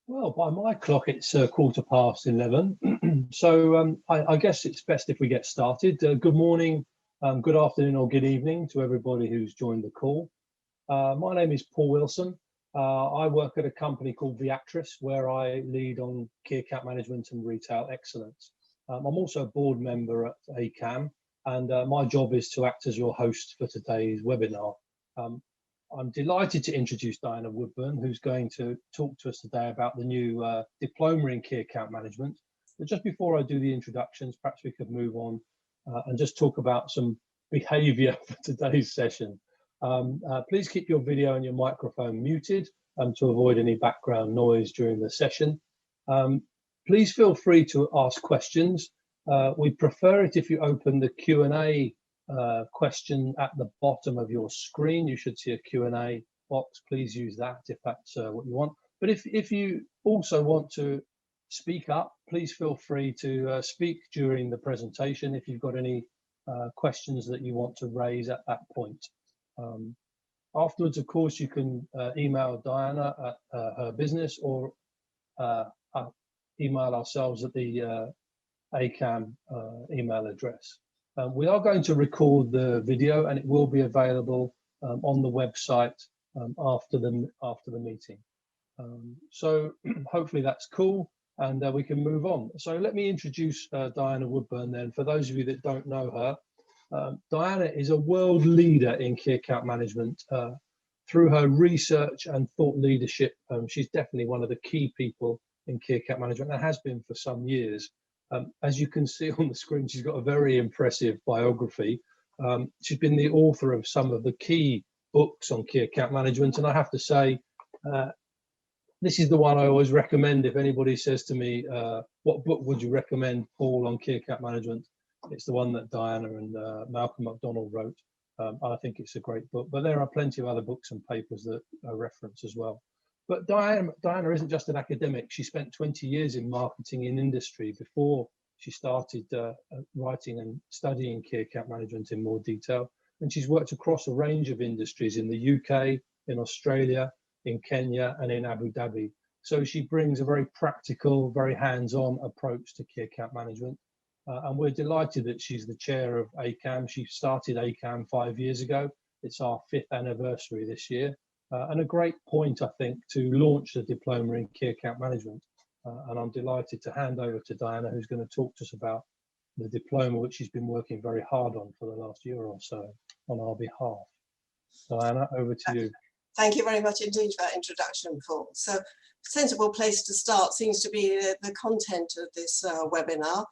Well, by my clock, it's 11:15. So I guess it's best if we get started. Good morning, good afternoon, or good evening to everybody who's joined the call. My name is Paul Wilson. I work at a company called 𝗵𝗚𝗍, where I lead on key account management and retail excellence. I'm also a board member at AKAM, and my job is to act as your host for today's webinar. I'm delighted to introduce Diana Woodburn, who's going to talk to us today about the new diploma in key account management. But just before I do the introductions, perhaps we could move on and just talk about some behaviour for today's session. Please keep your video and your microphone muted to avoid any background noise during the session. Please feel free to ask questions. We'd prefer it if you open the Q&A question at the bottom of your screen. You should see a Q&A box. Please use that if that's what you want. But if you also want to speak up, please feel free to speak during the presentation if you've got any questions that you want to raise at that point. Afterwards, of course, you can email Diana at her business, or email ourselves at the AKAM email address. We are going to record the video, and it will be available on the website after the meeting. So hopefully that's cool, and we can move on. So let me introduce Diana Woodburn then. For those of you that don't know her, Diana is a world leader in key account management. Through her research and thought leadership, she's definitely one of the key people in key account management, and has been for some years. As you can see on the screen, she's got a very impressive biography. She's been the author of some of the key books on key account management, and I have to say, this is the one I always recommend. If anybody says to me, what book would you recommend, Paul, on key account management? It's the one that Diana and 𝗵𝗲𝗿𝗏 wrote. I think it's a great book, but there are plenty of other books and papers that are referenced as well. But Diana isn't just an academic. She spent 20 years in marketing in industry before she started writing and studying key account management in more detail. And she's worked across a range of industries in the UK, in Australia, in Kenya, and in Abu Dhabi. So she brings a very practical, very hands-on approach to key account management. And we're delighted that she's the chair of AKAM. She started AKAM 5 years ago. It's our 5th anniversary this year. And a great point, I think, to launch the diploma in key account management. And I'm delighted to hand over to Diana, who's going to talk to us about the diploma, which she's been working very hard on for the last year or so on our behalf. Diana, over to you. Thank you very much indeed for that introduction, Paul. So, a sensible place to start seems to be the content of this webinar.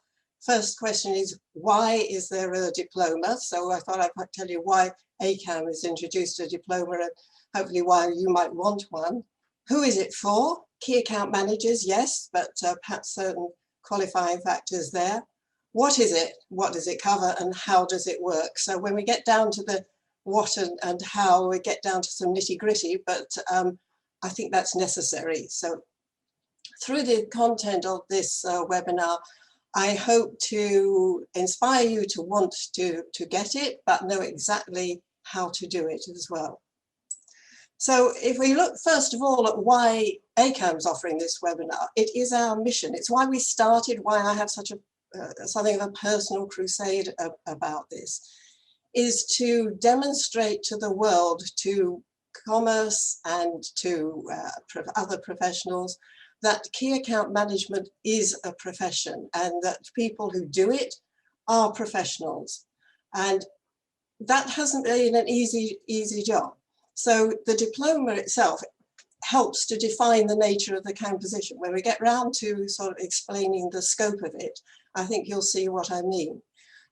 First question is, why is there a diploma? So I thought I might tell you why AKAM has introduced a diploma, and hopefully why you might want one. Who is it for? Key account managers, yes, but perhaps certain qualifying factors there. What is it? What does it cover, and how does it work? So when we get down to the what and how, we get down to some nitty-gritty, but I think that's necessary. So through the content of this webinar, I hope to inspire you to want to get it, but know exactly how to do it as well. So if we look first of all at why AKAM's offering this webinar, it is our mission. It's why we started, why I have such a something of a personal crusade about this, is to demonstrate to the world, to commerce and to other professionals, that key account management is a profession, and that people who do it are professionals. And that hasn't been an easy job. So the diploma itself helps to define the nature of the composition. When we get round to sort of explaining the scope of it, I think you'll see what I mean.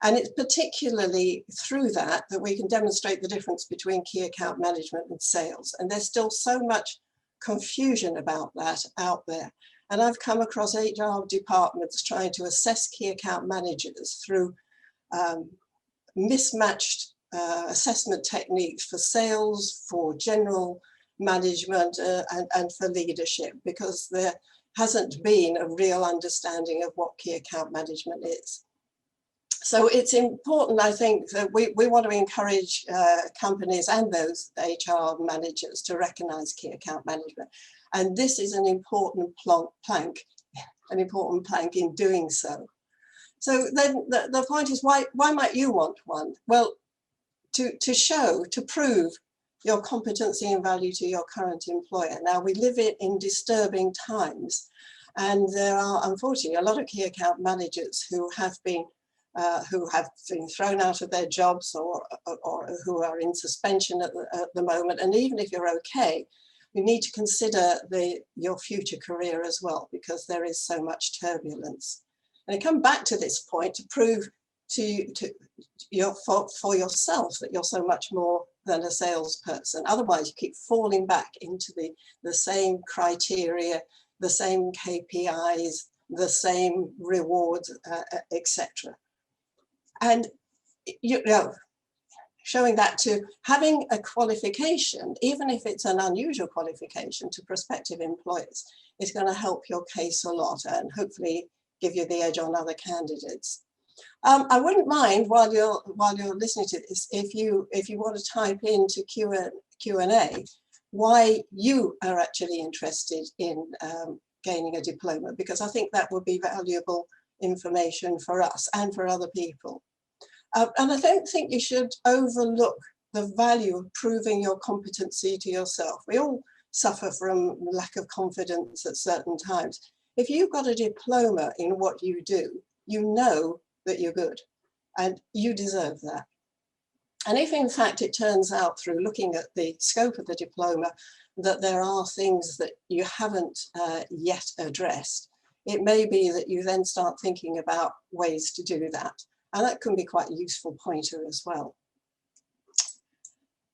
And it's particularly through that we can demonstrate the difference between key account management and sales. And there's still so much confusion about that out there. And I've come across HR departments trying to assess key account managers through mismatched assessment techniques for sales, for general management, and for leadership, because there hasn't been a real understanding of what key account management is. So it's important, I think, that we want to encourage companies and those HR managers to recognise key account management. And this is an important plank in doing so. So then the point is, why might you want one? Well, to prove your competency and value to your current employer. Now, we live in disturbing times, and there are unfortunately a lot of key account managers who have been thrown out of their jobs or who are in suspension at the moment. And even if you're okay, you need to consider your future career as well, because there is so much turbulence. And I come back to this point to prove for yourself that you're so much more than a salesperson. Otherwise, you keep falling back into the same criteria, the same KPIs, the same rewards, etc. And showing that to having a qualification, even if it's an unusual qualification to prospective employers, is going to help your case a lot and hopefully give you the edge on other candidates. I wouldn't mind while you're listening to this, if you want to type into Q&A why you are actually interested in gaining a diploma, because I think that would be valuable information for us and for other people. And I don't think you should overlook the value of proving your competency to yourself. We all suffer from lack of confidence at certain times. If you've got a diploma in what you do, you know that you're good and you deserve that. And if in fact it turns out through looking at the scope of the diploma that there are things that you haven't yet addressed, it may be that you then start thinking about ways to do that. And that can be quite a useful pointer as well.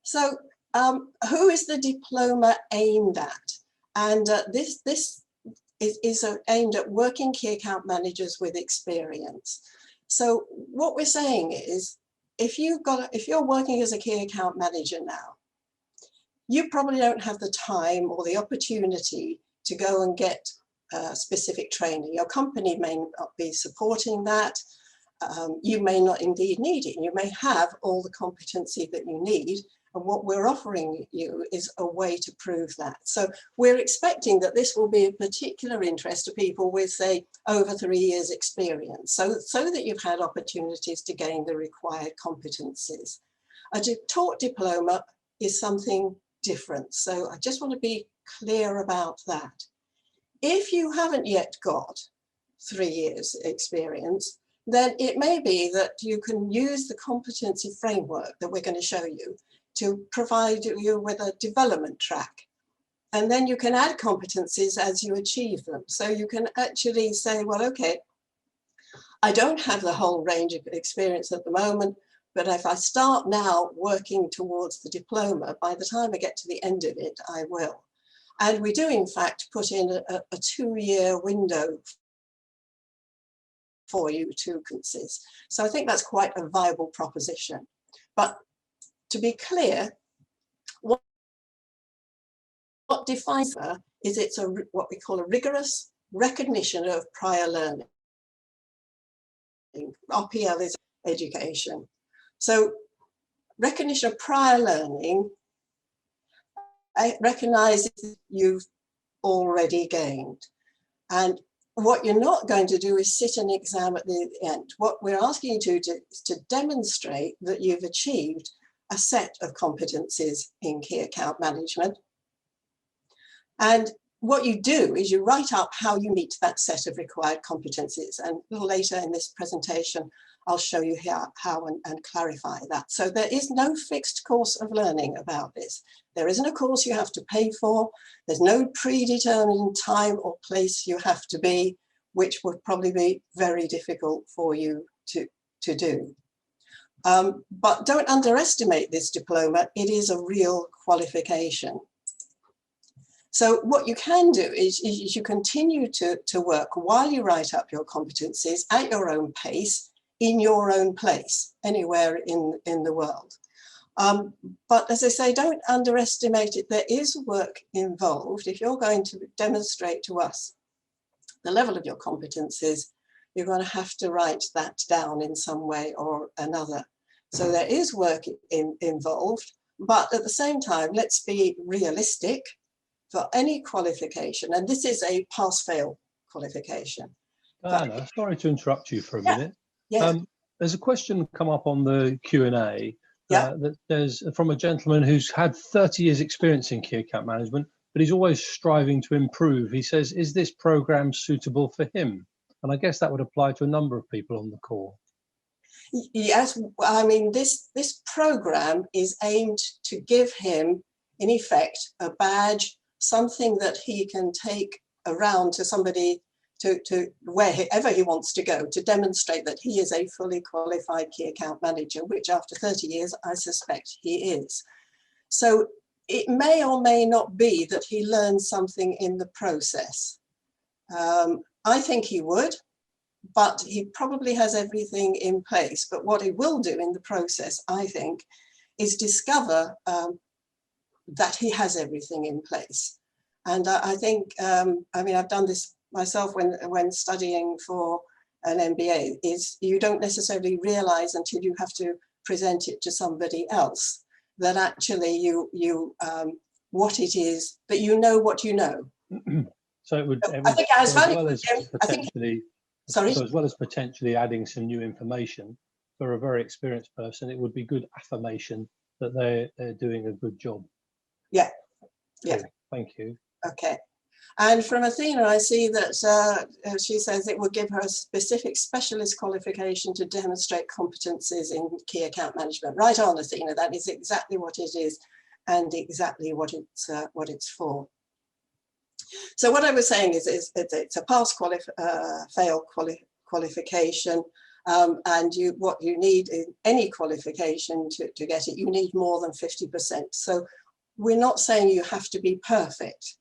So who is the diploma aimed at? And this is aimed at working key account managers with experience. So what we're saying is, if you're working as a key account manager now, you probably don't have the time or the opportunity to go and get specific training. Your company may not be supporting that. You may not indeed need it. You may have all the competency that you need. And what we're offering you is a way to prove that. So we're expecting that this will be of particular interest to people with, say, over 3 years experience, so that you've had opportunities to gain the required competencies. A taught diploma is something different. So I just want to be clear about that. If you haven't yet got 3 years experience, then it may be that you can use the competency framework that we're going to show you to provide you with a development track. And then you can add competencies as you achieve them. So you can actually say, well, okay, I don't have the whole range of experience at the moment, but if I start now working towards the diploma, by the time I get to the end of it, I will. And we do, in fact, put in a 2-year window for you to consider. So I think that's quite a viable proposition. But to be clear, what defines her is it's what we call a rigorous recognition of prior learning. RPL is education. So recognition of prior learning recognizes you've already gained. And what you're not going to do is sit an exam at the end. What we're asking you to demonstrate that you've achieved a set of competencies in key account management. And what you do is you write up how you meet that set of required competencies. And a little later in this presentation, I'll show you how and clarify that. So there is no fixed course of learning about this. There isn't a course you have to pay for. There's no predetermined time or place you have to be, which would probably be very difficult for you to do. But don't underestimate this diploma. It is a real qualification. So what you can do is you continue to work while you write up your competencies at your own pace, in your own place, anywhere in the world. But as I say, don't underestimate it. There is work involved. If you're going to demonstrate to us the level of your competencies, you're going to have to write that down in some way or another. So there is work involved, but at the same time, let's be realistic. For any qualification, and this is a pass-fail qualification. Diana, sorry to interrupt you for a minute. Yeah. There's a question come up on the Q&A that there's from a gentleman who's had 30 years experience in key account management, but he's always striving to improve. He says, is this program suitable for him? And I guess that would apply to a number of people on the call. Yes, I mean, this program is aimed to give him, in effect, a badge, something that he can take around to somebody to wherever he wants to go, to demonstrate that he is a fully qualified key account manager, which after 30 years, I suspect he is. So it may or may not be that he learns something in the process. I think he would, but he probably has everything in place. But what he will do in the process, I think, is discover that he has everything in place. And I think, I mean, I've done this myself when studying for an MBA, is you don't necessarily realize until you have to present it to somebody else that actually what it is, that you know what you know. So it would, I think it has value. So as well as potentially adding some new information for a very experienced person, it would be good affirmation that they're doing a good job. Yeah. Cool. Thank you. Okay. And from Athena, I see that she says it will give her a specific specialist qualification to demonstrate competencies in key account management. Right on, Athena, that is exactly what it is and exactly what it's for. So what I was saying is it's a pass-fail qualification, and what you need in any qualification to get it, you need more than 50%. So we're not saying you have to be perfect,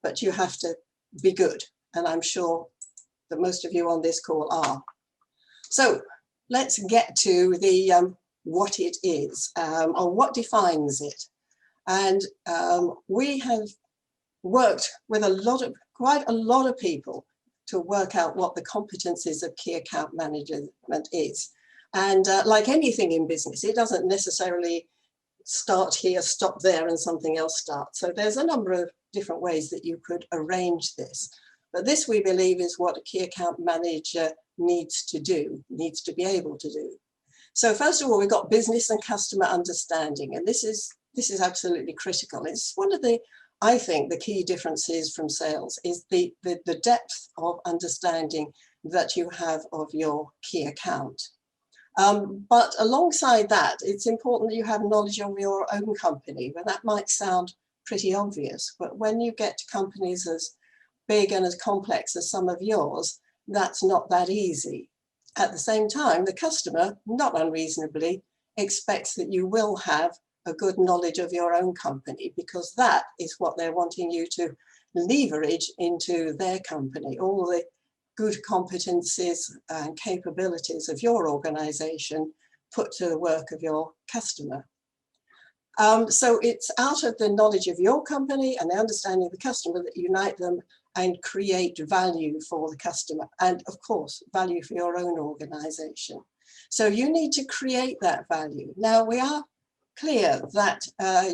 but you have to be good. And I'm sure that most of you on this call are. So let's get to the what it is, or what defines it. And we have worked with quite a lot of people to work out what the competencies of key account management is. And like anything in business, it doesn't necessarily start here, stop there, and something else starts. So there's a number of different ways that you could arrange this. But this, we believe, is what a key account manager needs to do, needs to be able to do. So first of all, we've got business and customer understanding, and this is absolutely critical. It's one of the, I think, the key differences from sales is the depth of understanding that you have of your key account. But alongside that, it's important that you have knowledge of your own company. Well, that might sound pretty obvious, but when you get to companies as big and as complex as some of yours, that's not that easy. At the same time, the customer, not unreasonably, expects that you will have a good knowledge of your own company, because that is what they're wanting you to leverage into their company, all the good competencies and capabilities of your organization put to the work of your customer. So it's out of the knowledge of your company and the understanding of the customer that unite them and create value for the customer, and of course, value for your own organization. So you need to create that value. Now, we are clear that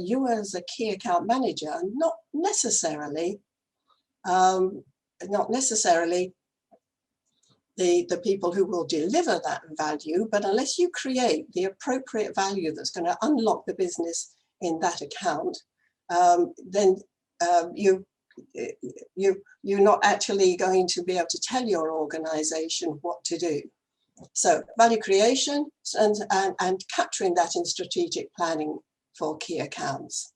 you as a key account manager are not necessarily the people who will deliver that value, but unless you create the appropriate value that's going to unlock the business in that account, then you're not actually going to be able to tell your organization what to do. So value creation and capturing that in strategic planning for key accounts.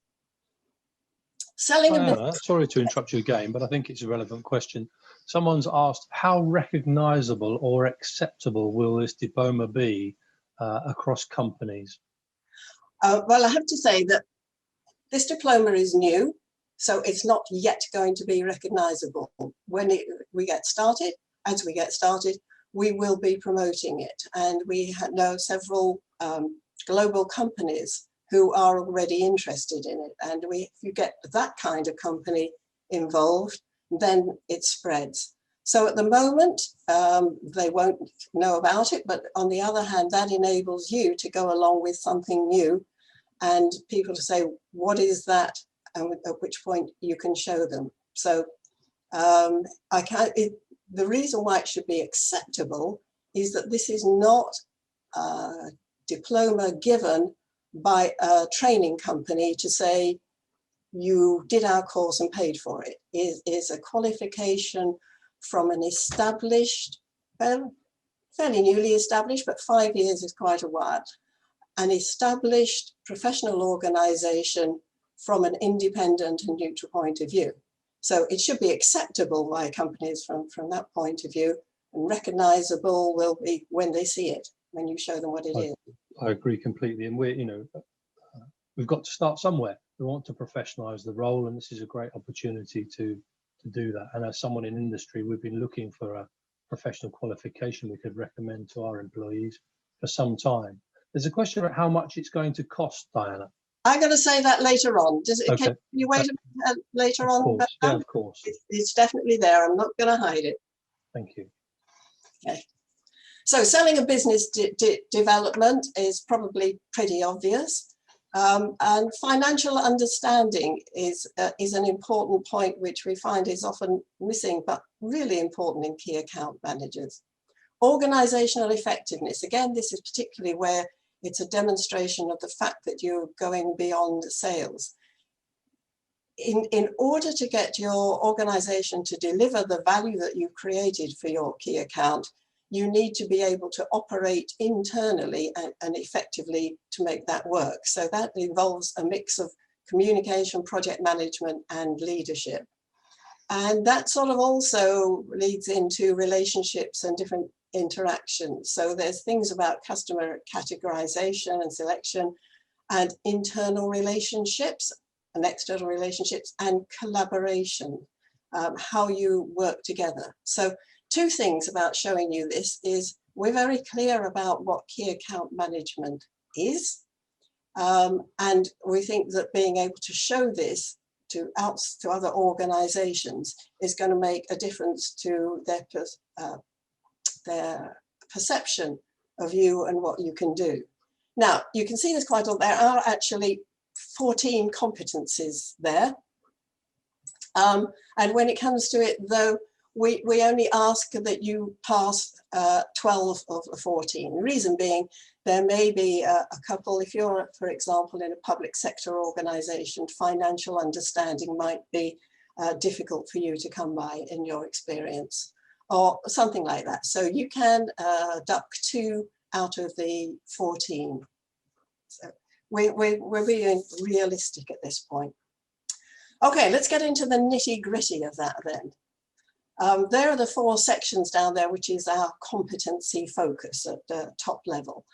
Selling a business. Sorry to interrupt you again, but I think it's a relevant question. Someone's asked, how recognizable or acceptable will this diploma be across companies? Well, I have to say that this diploma is new, so it's not yet going to be recognizable. When we get started, as we get started, we will be promoting it. And we know several global companies who are already interested in it. And if you get that kind of company involved, then it spreads. So at the moment, they won't know about it, but on the other hand, that enables you to go along with something new and people to say, what is that? And at which point you can show them. So the reason why it should be acceptable is that this is not a diploma given by a training company to say, you did our course and paid for it. It is a qualification from an established, well, fairly newly established, but 5 years is quite a while, an established professional organization from an independent and neutral point of view. So it should be acceptable by companies from that point of view, and recognizable will be when they see it, when you show them what it is. I agree completely. And we've got to start somewhere. We want to professionalize the role, and this is a great opportunity to do that. And as someone in industry, we've been looking for a professional qualification we could recommend to our employees for some time. There's a question about how much it's going to cost, Diana. I'm going to say that later on. Okay. Can you wait a minute later on? Yeah, of course. It's definitely there. I'm not going to hide it. Thank you. Okay. So selling a business development is probably pretty obvious. And financial understanding is an important point which we find is often missing, but really important in key account managers. Organizational effectiveness. Again, this is particularly where it's a demonstration of the fact that you're going beyond sales. In order to get your organization to deliver the value that you created for your key account, you need to be able to operate internally and effectively to make that work. So that involves a mix of communication, project management, and leadership. And that sort of also leads into relationships and different interactions. So there's things about customer categorization and selection, and internal relationships and external relationships, and collaboration, how you work together. So 2 things about showing you this is we're very clear about what key account management is. And we think that being able to show this to other organizations is going to make a difference to their perception of you and what you can do. Now, you can see there's quite a lot. There are actually 14 competencies there. And when it comes to it, though, we only ask that you pass 12 of the 14. The reason being, there may be a couple, if you're, for example, in a public sector organization, financial understanding might be difficult for you to come by in your experience, or something like that. So you can duck 2 out of the 14. So we're being realistic at this point. Okay, let's get into the nitty-gritty of that then. There are the 4 sections down there, which is our competency focus at the top level.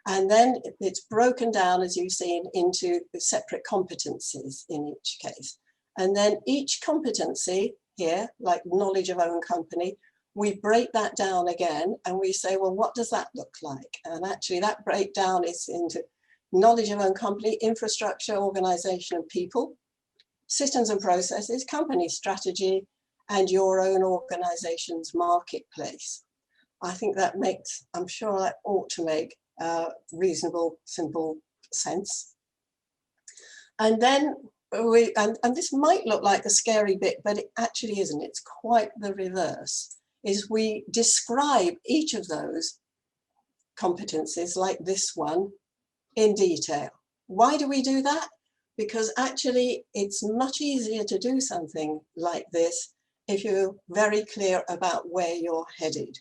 And then it's broken down, as you've seen, into separate competencies in each case. And then each competency here, like knowledge of own company, we break that down again and we say, well, what does that look like? And actually that breakdown is into knowledge of own company, infrastructure, organization and people, systems and processes, company strategy, and your own organization's marketplace. I think that makes, I'm sure that ought to make reasonable, simple sense. And then and this might look like a scary bit, but it actually isn't. It's quite the reverse, is we describe each of those competencies like this one in detail. Why do we do that? Because actually it's much easier to do something like this if you're very clear about where you're headed.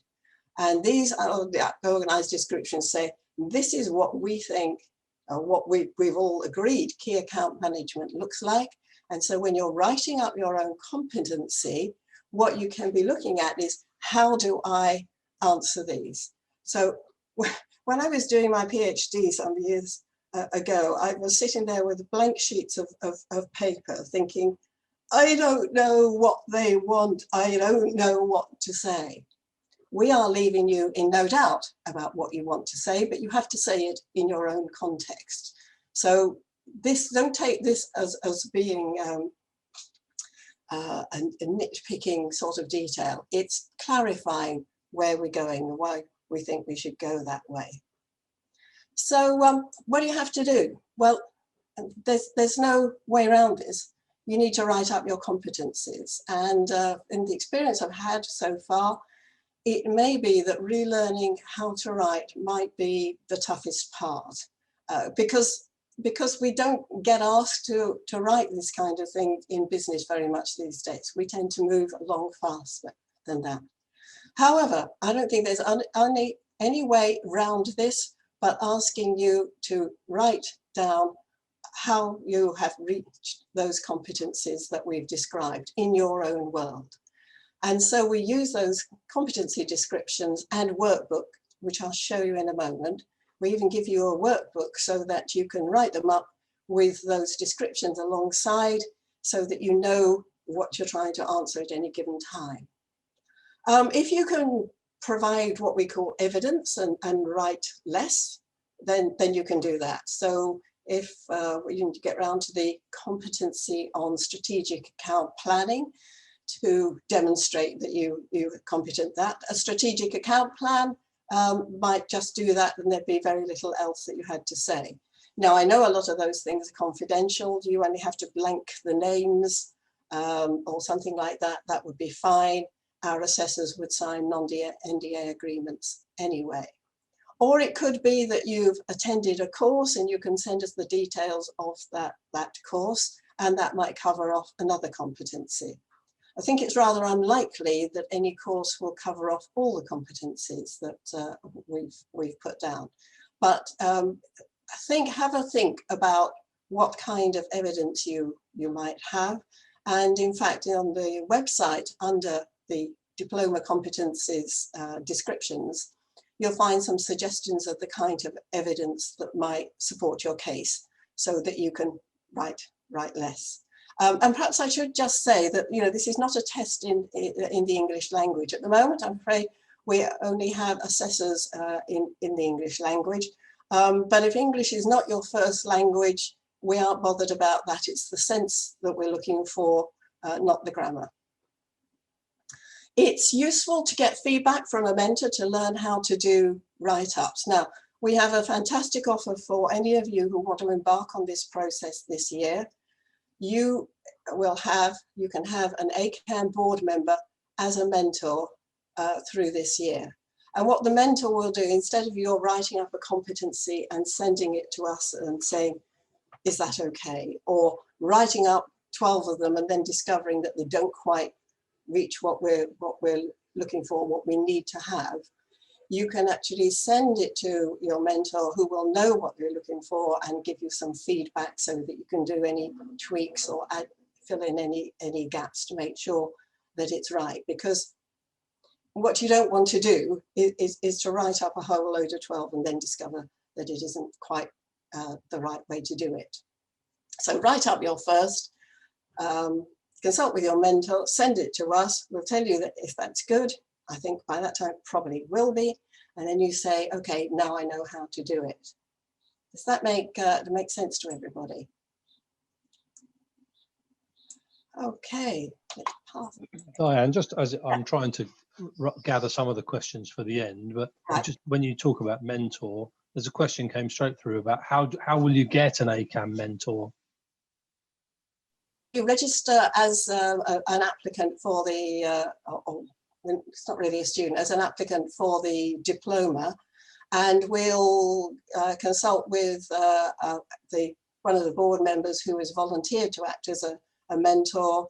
And these are the organized descriptions say, this is what we think, what we've all agreed key account management looks like. And so when you're writing up your own competency, what you can be looking at is, how do I answer these? So when I was doing my PhD some years ago, I was sitting there with blank sheets of paper thinking, I don't know what they want. I don't know what to say. We are leaving you in no doubt about what you want to say, but you have to say it in your own context. So this, don't take this as being nitpicking sort of detail. It's clarifying where we're going and why we think we should go that way. So what do you have to do? Well, there's no way around this. You need to write up your competencies. And in the experience I've had so far, it may be that relearning how to write might be the toughest part, because we don't get asked to write this kind of thing in business very much these days. We tend to move along faster than that. However, I don't think there's any way round this but asking you to write down how you have reached those competencies that we've described in your own world. And so we use those competency descriptions and workbook, which I'll show you in a moment. We even give you a workbook so that you can write them up with those descriptions alongside so that you know what you're trying to answer at any given time. If you can provide what we call evidence and write less, then you can do that. So if we need to get around to the competency on strategic account planning to demonstrate that you're competent that, a strategic account plan might just do that and there'd be very little else that you had to say. Now, I know a lot of those things are confidential. You only have to blank the names or something like that. That would be fine. Our assessors would sign non-NDA agreements anyway. Or it could be that you've attended a course and you can send us the details of that course, and that might cover off another competency. I think it's rather unlikely that any course will cover off all the competencies that we've put down. But have a think about what kind of evidence you might have. And in fact, on the website under the diploma competencies descriptions, you'll find some suggestions of the kind of evidence that might support your case so that you can write less. And perhaps I should just say that, you know, this is not a test in the English language. At the moment, I'm afraid we only have assessors in the English language. But if English is not your first language, we aren't bothered about that. It's the sense that we're looking for, not the grammar. It's useful to get feedback from a mentor to learn how to do write-ups. Now, we have a fantastic offer for any of you who want to embark on this process this year. You can have an AKAM board member as a mentor through this year. And what the mentor will do, instead of you writing up a competency and sending it to us and saying, is that okay? Or writing up 12 of them and then discovering that they don't quite reach what we're looking for, what we need to have, you can actually send it to your mentor who will know what you're looking for and give you some feedback so that you can do any tweaks or fill in any gaps to make sure that it's right. Because what you don't want to do is to write up a whole load of 12 and then discover that it isn't quite the right way to do it. So write up your first, consult with your mentor, send it to us. We'll tell you that if that's good. I think by that time it probably will be. And then you say, okay, now I know how to do it. Does that make sense to everybody? Okay, let's pass. Diane, just as I'm trying to gather some of the questions for the end, but right. Just when you talk about mentor, there's a question came straight through about how will you get an AKAM mentor? You register as an applicant for the, it's not really a student, as an applicant for the diploma, and we'll consult with one of the board members who has volunteered to act as a mentor,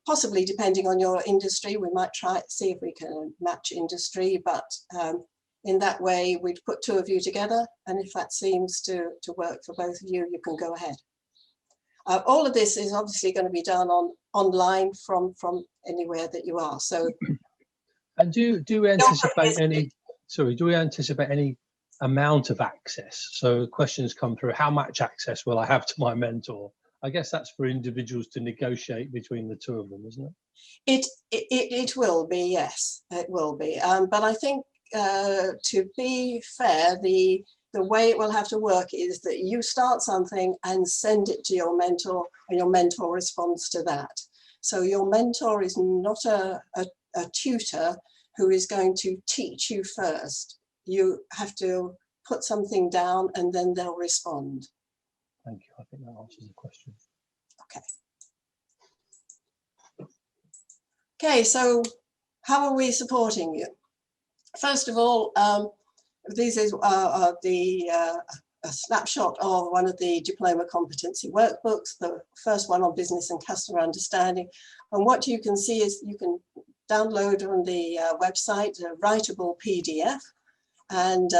possibly depending on your industry. We might try to see if we can match industry, but in that way we'd put two of you together, and if that seems to work for both of you, you can go ahead. All of this is obviously going to be done online from anywhere that you are. So, and do we anticipate any? Sorry, do we anticipate any amount of access? So questions come through: how much access will I have to my mentor? I guess that's for individuals to negotiate between the two of them, isn't it? It will be, yes, it will be. But I think to be fair, the way it will have to work is that you start something and send it to your mentor, and your mentor responds to that. So your mentor is not a tutor who is going to teach you first. You have to put something down and then they'll respond. Thank you. I think that answers the question. Okay. Okay, so how are we supporting you? First of all, this is a snapshot of one of the diploma competency workbooks, the first one on business and customer understanding. And what you can see is you can download on the website a writable PDF. And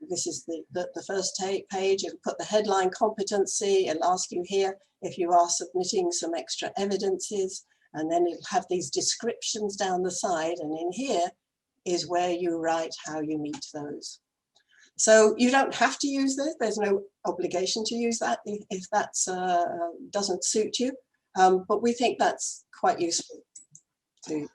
this is the first page. It'll put the headline competency. It'll ask you here if you are submitting some extra evidences. And then it'll have these descriptions down the side. And in here is where you write how you meet those. So you don't have to use this. There's no obligation to use that if that doesn't suit you. But we think that's quite useful too.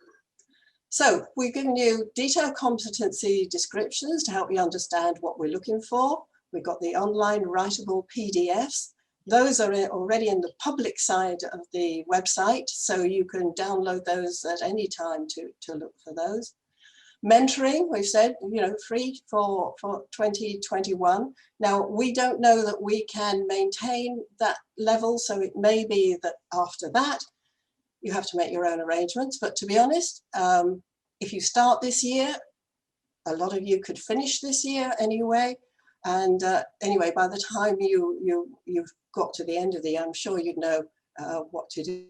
So we've given you detailed competency descriptions to help you understand what we're looking for. We've got the online writable PDFs. Those are already in the public side of the website, so you can download those at any time to look for those. Mentoring, we've said, you know, free for 2021. Now, we don't know that we can maintain that level, so it may be that after that, you have to make your own arrangements. But to be honest, if you start this year, a lot of you could finish this year anyway. And anyway, by the time you've got to the end of the year, I'm sure you'd know what to do.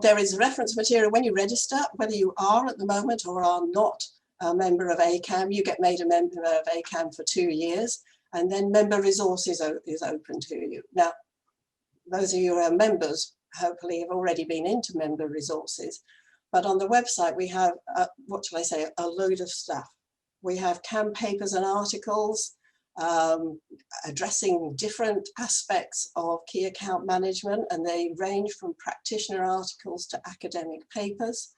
There is reference material when you register, whether you are at the moment or are not a member of AKAM. You get made a member of AKAM for 2 years, and then member resources is open to you. Now, those of you who are members hopefully have already been into member resources, but on the website we have, what shall I say, a load of stuff. We have CAM papers and articles addressing different aspects of key account management, and they range from practitioner articles to academic papers.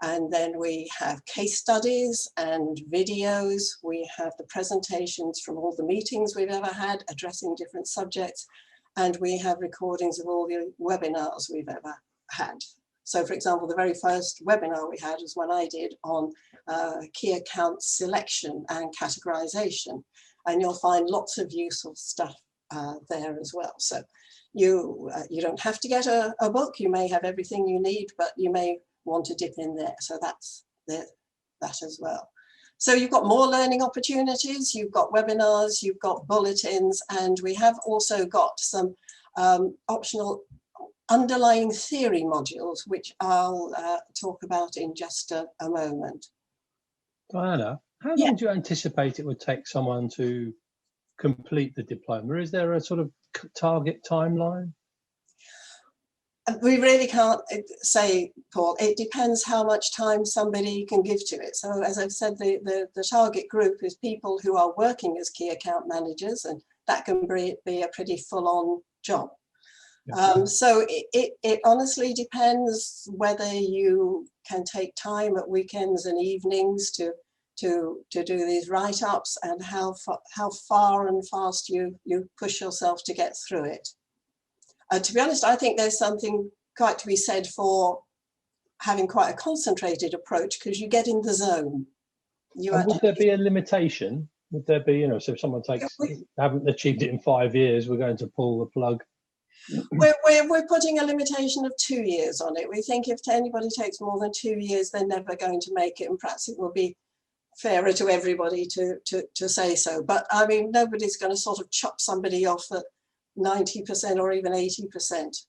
And then we have case studies and videos. We have the presentations from all the meetings we've ever had addressing different subjects. And we have recordings of all the webinars we've ever had. So for example, the very first webinar we had was one I did on key account selection and categorization. And you'll find lots of useful stuff there as well. So you don't have to get a book. You may have everything you need, but you may want to dip in there. So that's that as well. So you've got more learning opportunities, you've got webinars, you've got bulletins, and we have also got some optional underlying theory modules, which I'll talk about in just a moment. Diana, how long do you anticipate it would take someone to complete the diploma? Is there a sort of target timeline? We really can't say, Paul. It depends how much time somebody can give to it. So as I've said, the target group is people who are working as key account managers, and that can be a pretty full-on job. So it honestly depends whether you can take time at weekends and evenings to do these write-ups, and how far and fast you push yourself to get through it. To be honest, I think there's something quite to be said for having quite a concentrated approach, because you get in the zone. Would there be a limitation? Would there be, so if someone haven't achieved it in 5 years, we're going to pull the plug? We're putting a limitation of 2 years on it. We think if anybody takes more than 2 years, they're never going to make it, and perhaps it will be fairer to everybody to say so. But I mean, nobody's going to sort of chop somebody off at 90% or even 80%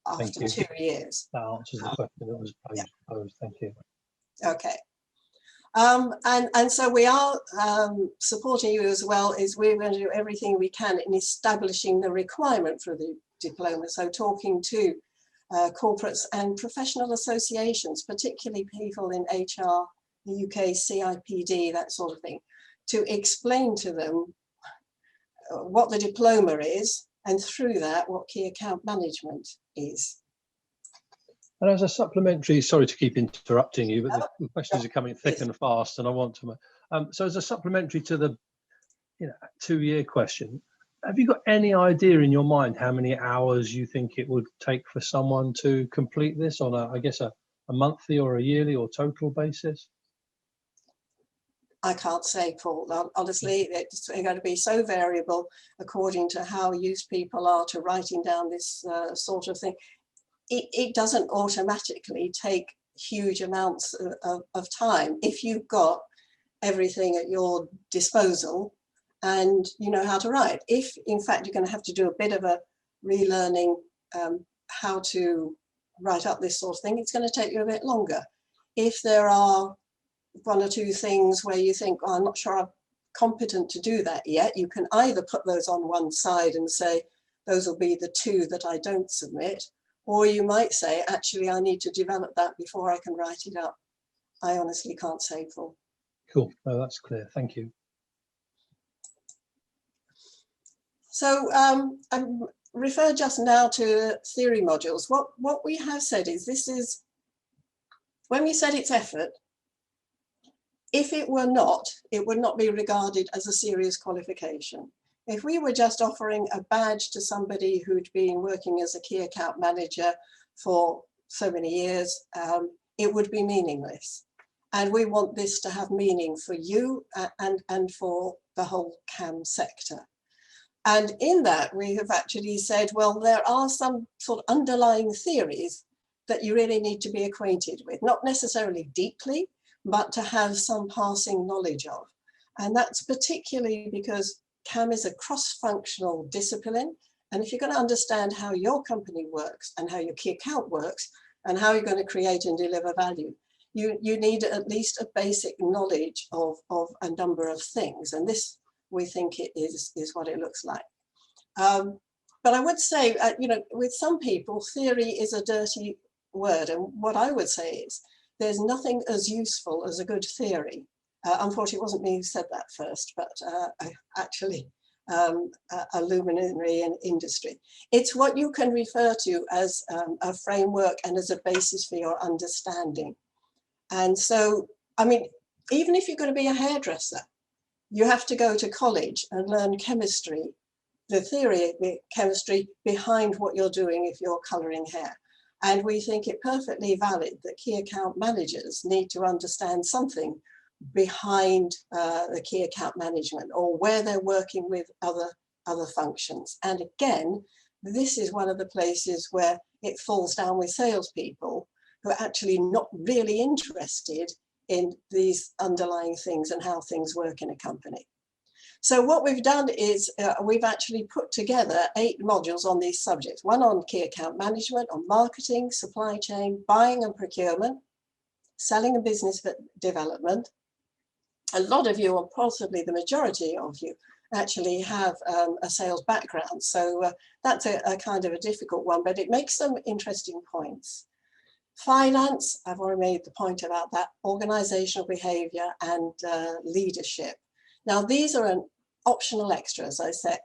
after 2 years. That answers the question that was posed. Thank you. Okay. And so we are supporting you as well. Is we're going to do everything we can in establishing the requirement for the diploma. So talking to corporates and professional associations, particularly people in HR, the UK, CIPD, that sort of thing, to explain to them what the diploma is, and through that, what key account management is. And as a supplementary, sorry to keep interrupting you, but the questions are coming thick and fast, and I want to. So as a supplementary to the 2-year question, have you got any idea in your mind how many hours you think it would take for someone to complete this on I guess a monthly or a yearly or total basis? I can't say, Paul. Honestly, it's going to be so variable according to how used people are to writing down this sort of thing. It doesn't automatically take huge amounts of time if you've got everything at your disposal and you know how to write. If in fact you're going to have to do a bit of a relearning how to write up this sort of thing, it's going to take you a bit longer. If there are one or two things where you think, oh, I'm not sure I'm competent to do that yet, you can either put those on one side and say, those will be the two that I don't submit, or you might say, actually, I need to develop that before I can write it up. I honestly can't say, Paul. Cool. No, that's clear. Thank you. So I referred just now to theory modules. What we have said is this is, when we said it's effort, if it were not, it would not be regarded as a serious qualification. If we were just offering a badge to somebody who'd been working as a key account manager for so many years, it would be meaningless. And we want this to have meaning for you and for the whole CAM sector. And in that, we have actually said, well, there are some sort of underlying theories that you really need to be acquainted with, not necessarily deeply, but to have some passing knowledge of. And that's particularly because CAM is a cross-functional discipline. And if you're going to understand how your company works and how your key account works and how you're going to create and deliver value, you need at least a basic knowledge of a number of things. And this, we think, it is what it looks like. But I would say, you know, with some people, theory is a dirty word. And what I would say is, there's nothing as useful as a good theory. Unfortunately, it wasn't me who said that first, but actually a luminary in industry. It's what you can refer to as a framework and as a basis for your understanding. And so, I mean, even if you're going to be a hairdresser, you have to go to college and learn chemistry, the theory of chemistry behind what you're doing if you're colouring hair. And we think it perfectly valid that key account managers need to understand something behind the key account management or where they're working with other functions. And again, this is one of the places where it falls down with salespeople who are actually not really interested in these underlying things and how things work in a company. So what we've done is we've actually put together 8 modules on these subjects, one on key account management, on marketing, supply chain, buying and procurement, selling and business development. A lot of you, or possibly the majority of you, actually have a sales background. So that's a kind of a difficult one, but it makes some interesting points. Finance, I've already made the point about that, organizational behavior and leadership. Now, these are an optional extra, as I said,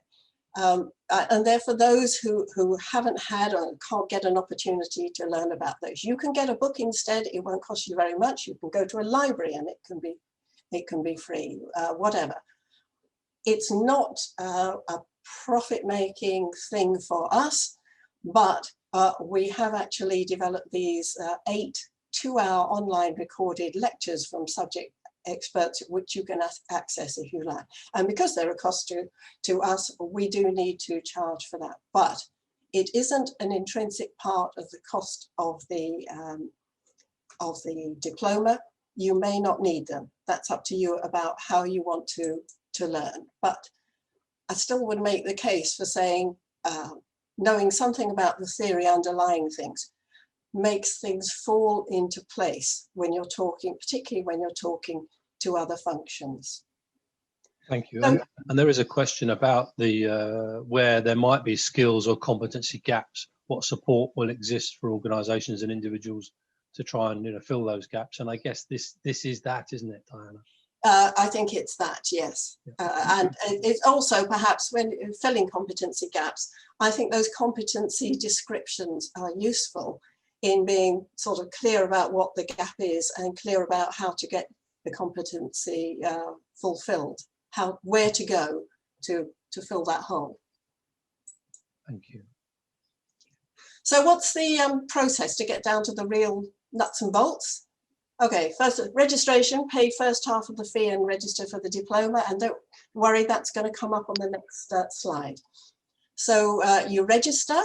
and they're for those who haven't had or can't get an opportunity to learn about those. You can get a book instead. It won't cost you very much. You can go to a library and it can be free, whatever. It's not a profit-making thing for us, but we have actually developed these 8 2-hour online recorded lectures from subject experts, which you can access if you like. And because they're a cost to us, we do need to charge for that. But it isn't an intrinsic part of the cost of the diploma. You may not need them. That's up to you about how you want to learn. But I still would make the case for saying knowing something about the theory underlying things makes things fall into place when you're talking, particularly when you're talking to other functions. Thank you. And there is a question about the where there might be skills or competency gaps. What support will exist for organisations and individuals to try and fill those gaps? And I guess this is that, isn't it, Diana? I think it's that, yes. And it's also perhaps when filling competency gaps, I think those competency descriptions are useful in being sort of clear about what the gap is and clear about how to get the competency fulfilled, where to go to fill that hole. Thank you. So what's the process to get down to the real nuts and bolts? Okay, first registration, pay first half of the fee and register for the diploma, and don't worry, that's going to come up on the next slide. So you register,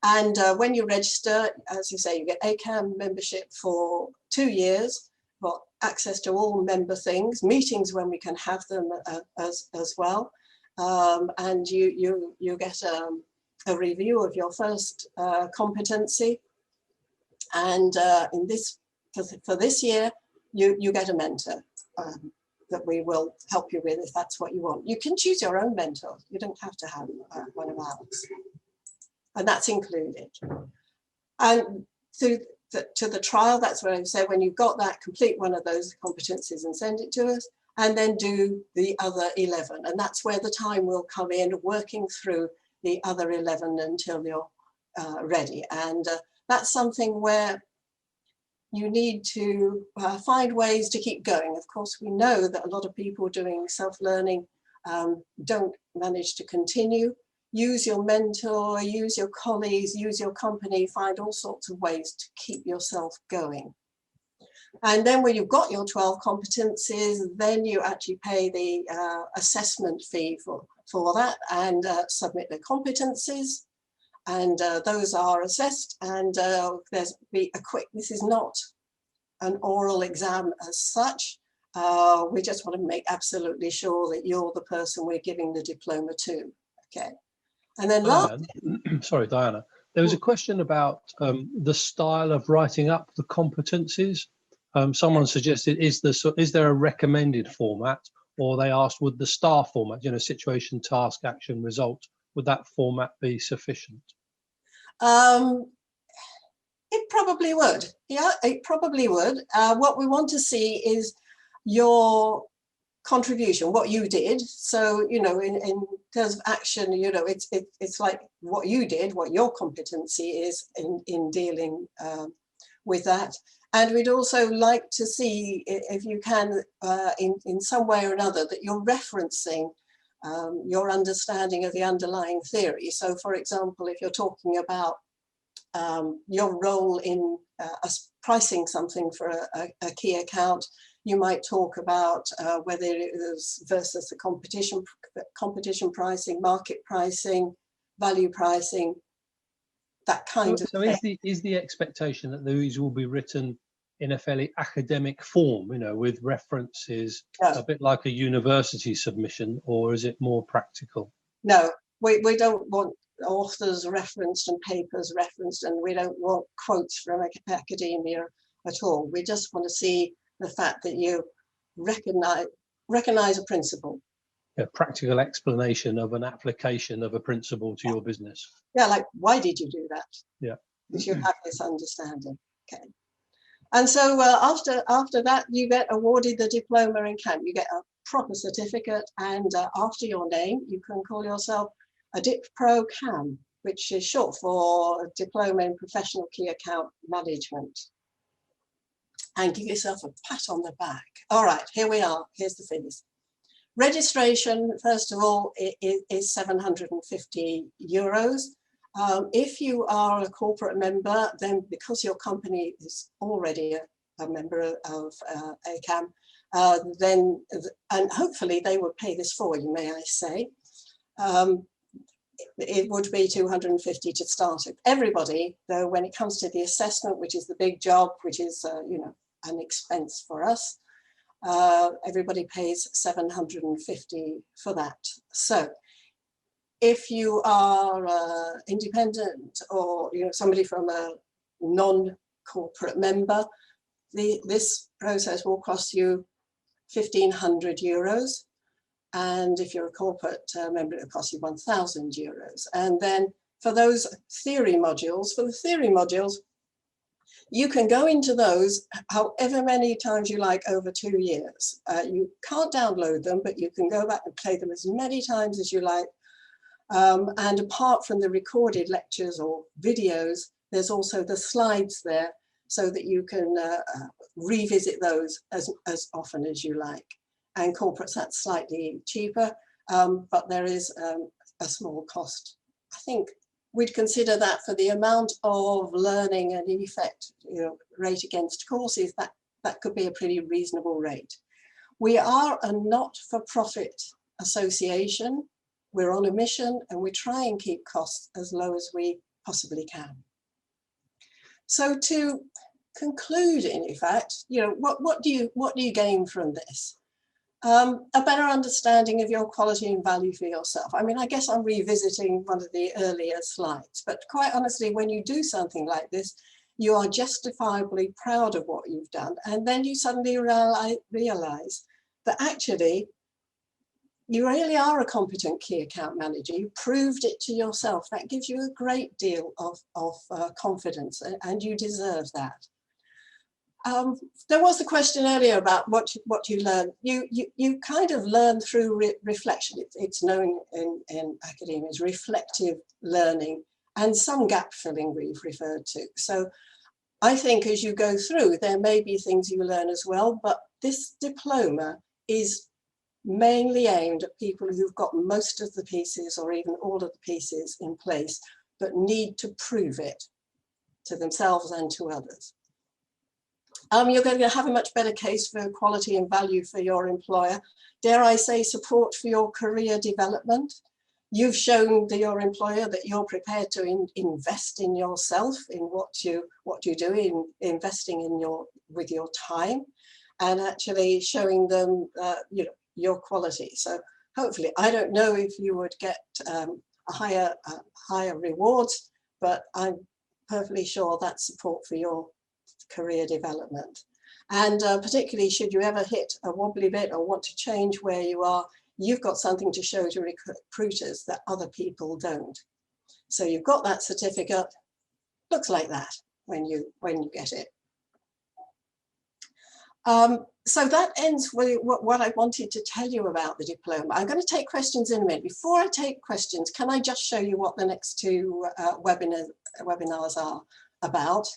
and when you register, as you say, you get AKAM membership for 2 years, got access to all member things, meetings when we can have them as well, and you get a review of your first competency, and for this year, you get a mentor that we will help you with if that's what you want. You can choose your own mentor. You don't have to have one of ours. And that's included. And to the trial, that's what I said, when you've got that, complete one of those competencies and send it to us, and then do the other 11. And that's where the time will come in, working through the other 11 until you're ready. And that's something where you need to find ways to keep going. Of course, we know that a lot of people doing self-learning don't manage to continue. Use your mentor, use your colleagues, use your company, find all sorts of ways to keep yourself going. And then when you've got your 12 competencies, then you actually pay the assessment fee for that and submit the competencies. And those are assessed, and there's be a quick, this is not an oral exam as such. We just want to make absolutely sure that you're the person we're giving the diploma to. Okay. And then sorry, Diana, there was a question about the style of writing up the competencies. Someone suggested, is there a recommended format, or they asked, would the STAR format, you know, situation, task, action, result, would that format be sufficient? It probably would. Yeah, it probably would. What we want to see is your contribution, what you did. So, you know, in terms of action, you know, it's like what you did, what your competency is in dealing with that. And we'd also like to see, if you can, in some way or another, that you're referencing your understanding of the underlying theory. So, for example, if you're talking about your role in pricing something for a key account, you might talk about whether it is versus the competition pricing, market pricing, value pricing, that kind of thing. So is the expectation that these will be written in a fairly academic form, you know, with references, a bit like a university submission, or is it more practical? No, we don't want authors referenced and papers referenced, and we don't want quotes from academia at all. We just want to see the fact that you recognize a principle. A practical explanation of an application of a principle to your business. Yeah, like, why did you do that? Yeah. Because you have this understanding. Okay. And so after that, you get awarded the diploma in CAM. You get a proper certificate, and after your name, you can call yourself a DipPro CAM, which is short for Diploma in Professional Key Account Management. And give yourself a pat on the back. All right, here we are. Here's the fees. Registration, first of all, is 750 euros. If you are a corporate member, then because your company is already a member of AKAM, and hopefully they would pay this for you, may I say. It would be 250 to start with. Everybody, though, when it comes to the assessment, which is the big job, which is you know, an expense for us, everybody pays 750 for that. So if you are independent, or you know, somebody from a non-corporate member, this process will cost you 1,500 euros. And if you're a corporate member, it'll cost you 1,000 euros. And then for those theory modules, you can go into those however many times you like over 2 years. You can't download them, but you can go back and play them as many times as you like. And apart from the recorded lectures or videos, there's also the slides there so that you can revisit those as often as you like. And corporates, that's slightly cheaper, but there is a small cost I think we'd consider that for the amount of learning and in effect, rate against courses, that could be a pretty reasonable rate. We are a not-for-profit association. We're on a mission and we try and keep costs as low as we possibly can. So to conclude, in fact, what do you gain from this? A better understanding of your quality and value for yourself. I mean, I guess I'm revisiting one of the earlier slides, but quite honestly, when you do something like this, you are justifiably proud of what you've done. And then you suddenly realize that actually, you really are a competent key account manager. You proved it to yourself. That gives you a great deal of confidence, and you deserve that. There was a question earlier about what you learn. You kind of learn through reflection. It's known in academia as reflective learning, and some gap filling we've referred to. So I think as you go through, there may be things you learn as well, but this diploma is mainly aimed at people who've got most of the pieces or even all of the pieces in place, but need to prove it to themselves and to others. You're going to have a much better case for quality and value for your employer. Dare I say, support for your career development. You've shown to your employer that you're prepared to invest in yourself, in what you do, in investing in with your time, and actually showing them your quality. So hopefully, I don't know if you would get higher rewards, but I'm perfectly sure that's support for your career development. And particularly should you ever hit a wobbly bit or want to change where you are, you've got something to show to recruiters that other people don't. So you've got that certificate, looks like that when you get it. So that ends with what I wanted to tell you about the diploma. I'm going to take questions in a minute. Before I take questions, can I just show you what the next two webinars are about?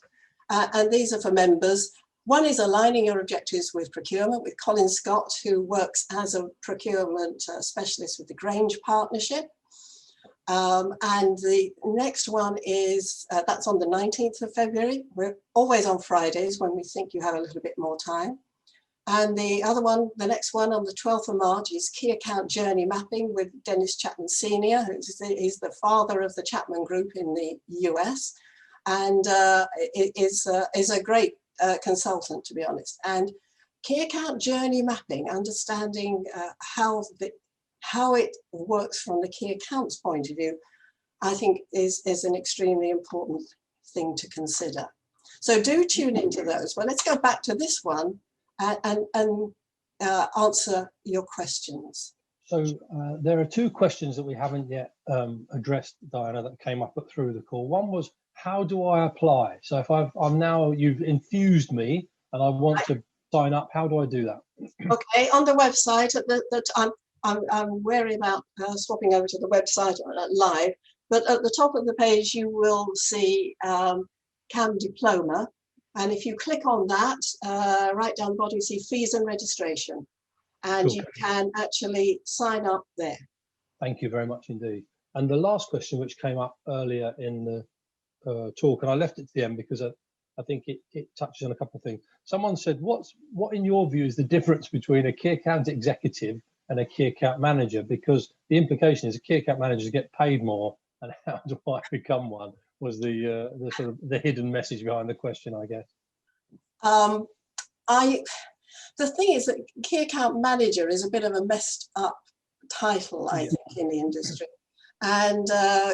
And these are for members. One is aligning your objectives with procurement with Colin Scott, who works as a procurement specialist with the Grange Partnership. And the next one is, that's on the 19th of February. We're always on Fridays when we think you have a little bit more time. And the other one, the next one on the 12th of March is Key Account Journey Mapping with Dennis Chapman Sr., he's the father of the Chapman Group in the US, and is a great consultant, to be honest. And Key Account Journey Mapping, understanding how it works from the key accounts point of view, I think is an extremely important thing to consider. So do tune into those. But let's go back to this one and answer your questions. So there are two questions that we haven't yet addressed, Diana, that came up through the call. One was, how do I apply? So if you've infused me and I want to sign up, how do I do that? Okay, on the website, I'm wary about swapping over to the website live, but at the top of the page you will see AKAM Diploma, and if you click on that, right down the bottom you see fees and registration, and you can actually sign up there. Thank you very much indeed. And the last question, which came up earlier in the talk, and I left it to the end because I think it touches on a couple of things. Someone said, what in your view is the difference between a key account executive and a key account manager? Because the implication is a key account manager get paid more, and how do I become one? Was the sort of the hidden message behind the question, I guess. The thing is that key account manager is a bit of a messed up title, I think, in the industry, and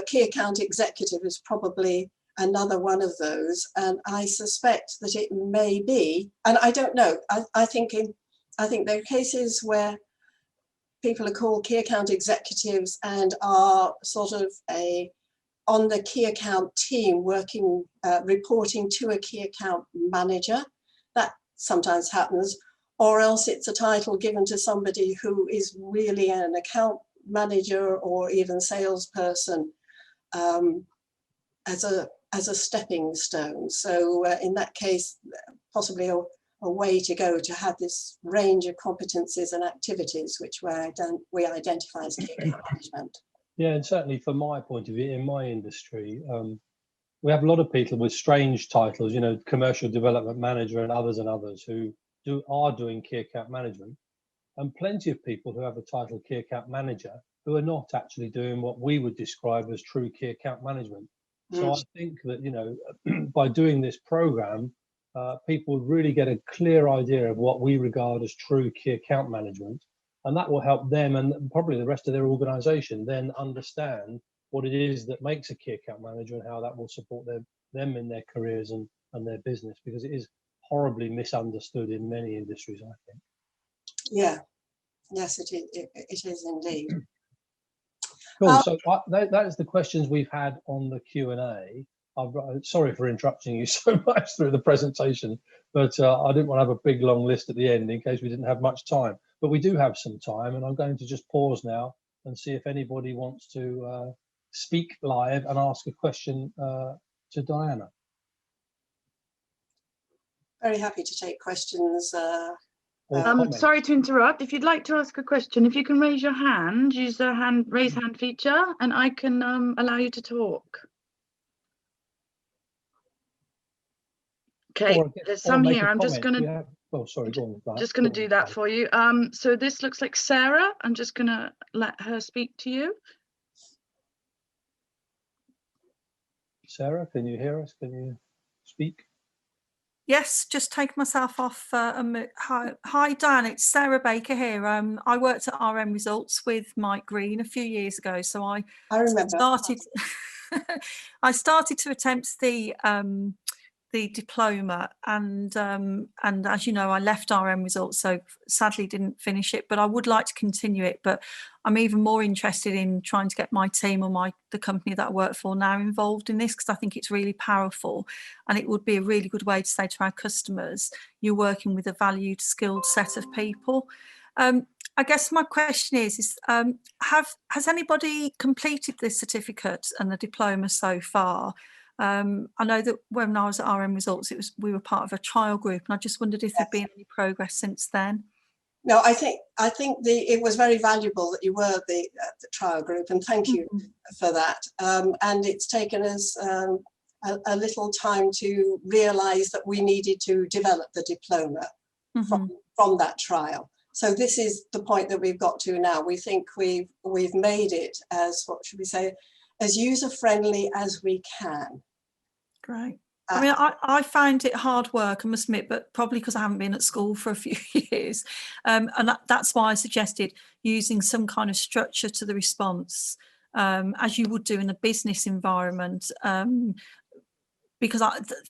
key account executive is probably another one of those. And I suspect that it may be, and I don't know. I think there are cases where people are called key account executives and are sort of on the key account team working, reporting to a key account manager. That sometimes happens, or else it's a title given to somebody who is really an account manager or even salesperson as a stepping stone. So in that case, possibly a way to go to have this range of competencies and activities which we identify as key account management. Yeah, and certainly from my point of view, in my industry, we have a lot of people with strange titles, you know, commercial development manager and others who are doing key account management, and plenty of people who have the title key account manager who are not actually doing what we would describe as true key account management. So I think that, you know, by doing this program, people really get a clear idea of what we regard as true key account management, and that will help them and probably the rest of their organization then understand what it is that makes a key account manager and how that will support them in their careers and their business, because it is horribly misunderstood in many industries, I think. Yeah, yes, it is indeed. Cool. So that is the questions we've had on the Q&A. Sorry for interrupting you so much through the presentation, but I didn't want to have a big long list at the end in case we didn't have much time. But we do have some time, and I'm going to just pause now and see if anybody wants to speak live and ask a question to Diana. Very happy to take questions. Sorry to interrupt. If you'd like to ask a question, if you can raise your hand, use the raise hand feature, and I can allow you to talk. Okay, there's some here. I'm just going to. Oh, sorry, go on. Just going to do that for you. So this looks like Sarah. I'm just going to let her speak to you. Sarah, can you hear us? Can you speak? Yes, just take myself off. Hi, Dan, it's Sarah Baker here. I worked at RM Results with Mike Green a few years ago, so I remember. I started to attempt the diploma, and as you know, I left RM Results, so sadly didn't finish it, but I would like to continue it. But I'm even more interested in trying to get my team or the company that I work for now involved in this, because I think it's really powerful, and it would be a really good way to say to our customers, you're working with a valued, skilled set of people. I guess my question is has anybody completed this certificate and the diploma so far? I know that when I was at RM Results, we were part of a trial group, and I just wondered if there'd been any progress since then. No, I think it was very valuable that you were the trial group, and thank you for that. And it's taken us a little time to realise that we needed to develop the diploma from that trial. So this is the point that we've got to now. We think we've made it as, what should we say, as user-friendly as we can. Great. I mean, I find it hard work, I must admit, but probably because I haven't been at school for a few years. And that's why I suggested using some kind of structure to the response, as you would do in a business environment. Because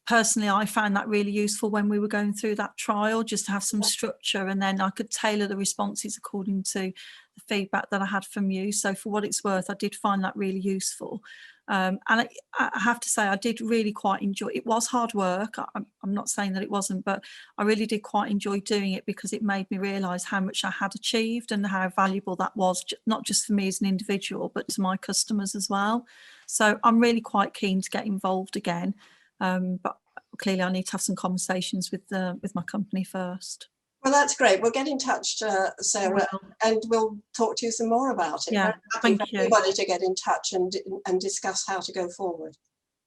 personally, I found that really useful when we were going through that trial, just to have some structure, and then I could tailor the responses according to the feedback that I had from you. So for what it's worth, I did find that really useful. And I have to say, I did really quite enjoy it. It was hard work. I'm not saying that it wasn't, but I really did quite enjoy doing it, because it made me realise how much I had achieved and how valuable that was, not just for me as an individual, but to my customers as well. So I'm really quite keen to get involved again. But clearly I need to have some conversations with my company first. Well, that's great. We'll get in touch, Sarah, and we'll talk to you some more about it. Yeah, thank you. Everybody to get in touch and discuss how to go forward.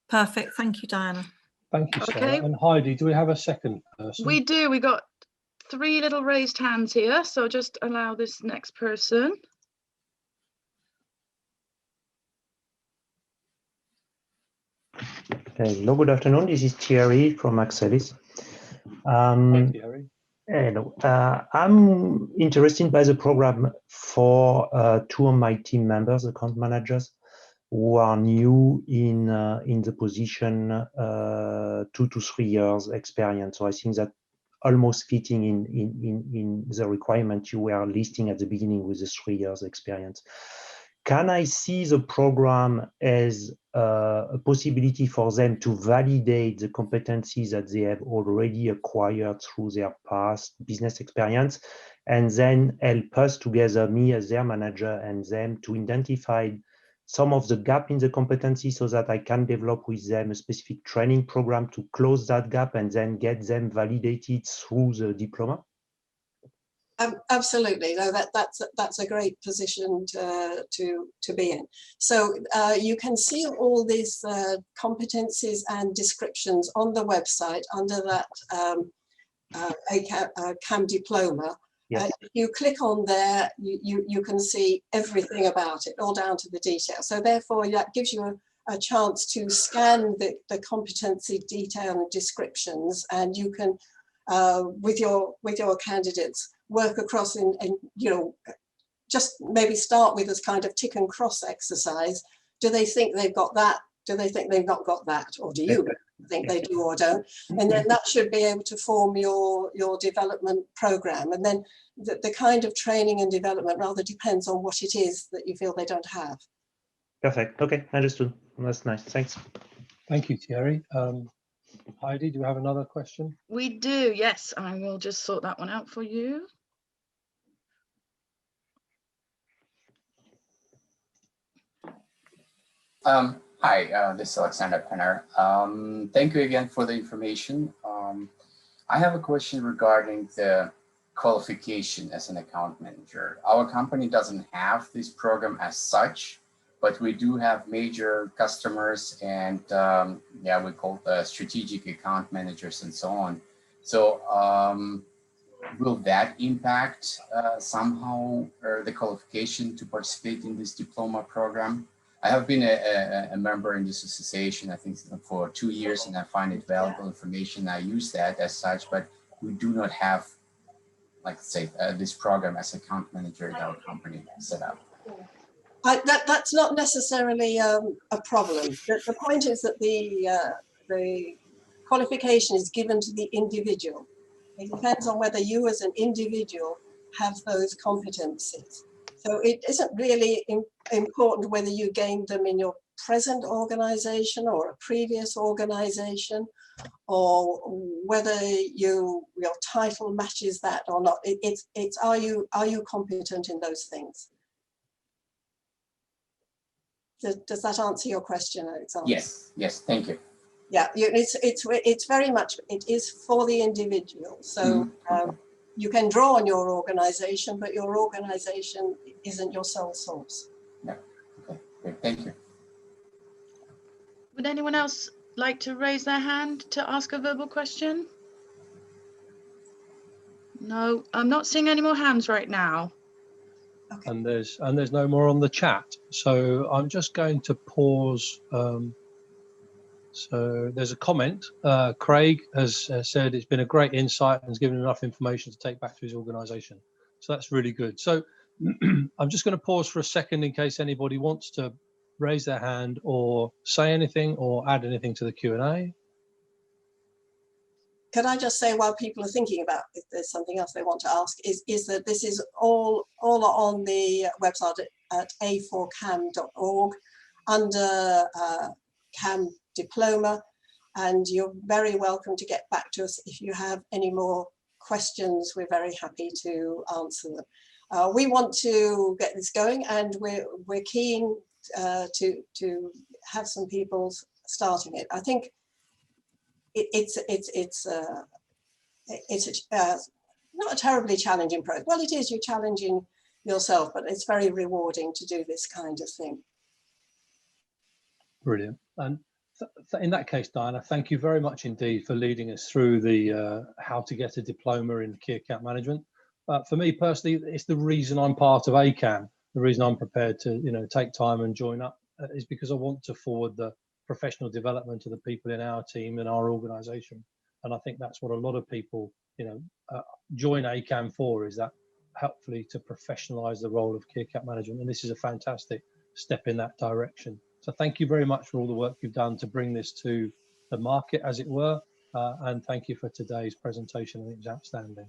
Perfect. Thank you, Diana. Thank you, Sarah. Okay. And Heidi, do we have a second person? We do. We got 3 little raised hands here, so just allow this next person. Hello, good afternoon. This is Thierry from Axelis. Hi, Thierry. Hello. I'm interested by the program for 2 of my team members, account managers, who are new in the position, 2 to 3 years experience. So I think that almost fitting in the requirement you were listing at the beginning with the 3 years experience. Can I see the program as a possibility for them to validate the competencies that they have already acquired through their past business experience, and then help us together, me as their manager and them, to identify some of the gap in the competency so that I can develop with them a specific training program to close that gap and then get them validated through the diploma? Absolutely, no, that's a great position to be in. So you can see all these competencies and descriptions on the website under that AKAM Diploma. Yes. If you click on there, you can see everything about it, all down to the detail. So therefore, that gives you a chance to scan the competency detail and descriptions, and you can, with your candidates, work across and you know, just maybe start with this kind of tick and cross exercise. Do they think they've got that? Do they think they've not got that? Or do you think they do or don't? And then that should be able to form your development program. And then the kind of training and development rather depends on what it is that you feel they don't have. Perfect. Okay, understood. That's nice. Thanks. Thank you, Thierry. Heidi, do you have another question? We do, yes. I will just sort that one out for you. Hi, this is Alexander Penner. Thank you again for the information. I have a question regarding the qualification as an account manager. Our company doesn't have this program as such, but we do have major customers and yeah, we call strategic account managers and so on. So will that impact somehow the qualification to participate in this diploma program? I have been a member in this association, I think, for 2 years, and I find it valuable information. I use that as such, but we do not have, like, say, this program as account manager in our company set up. That's not necessarily a problem. The point is that the qualification is given to the individual. It depends on whether you as an individual have those competencies. So it isn't really important whether you gained them in your present organization or a previous organization, or whether your title matches that or not. It's are you competent in those things? Does that answer your question, Alexander? Yes, yes, thank you. Yeah, it's very much, it is for the individual. So you can draw on your organization, but your organization isn't your sole source. Yeah, okay, great, thank you. Would anyone else like to raise their hand to ask a verbal question? No, I'm not seeing any more hands right now. Okay. And there's no more on the chat. So I'm just going to pause. So there's a comment. Craig has said it's been a great insight and has given enough information to take back to his organization. So that's really good. So I'm just going to pause for a second in case anybody wants to raise their hand or say anything or add anything to the Q&A. Could I just say, while people are thinking about if there's something else they want to ask, is that this is all on the website at a4kam.org under CAM Diploma, and you're very welcome to get back to us if you have any more questions. We're very happy to answer them. We want to get this going, and we're keen to have some people starting it. I think it's not a terribly challenging process. Well, it is, you're challenging yourself, but it's very rewarding to do this kind of thing. Brilliant. And in that case, Diana, thank you very much indeed for leading us through the how to get a diploma in key account management. For me personally, it's the reason I'm part of AKAM. The reason I'm prepared to take time and join up is because I want to forward the professional development of the people in our team and our organization. And I think that's what a lot of people join AKAM for, is that helpfully to professionalize the role of key account management. And this is a fantastic step in that direction. So thank you very much for all the work you've done to bring this to the market, as it were. And thank you for today's presentation. I think it's outstanding.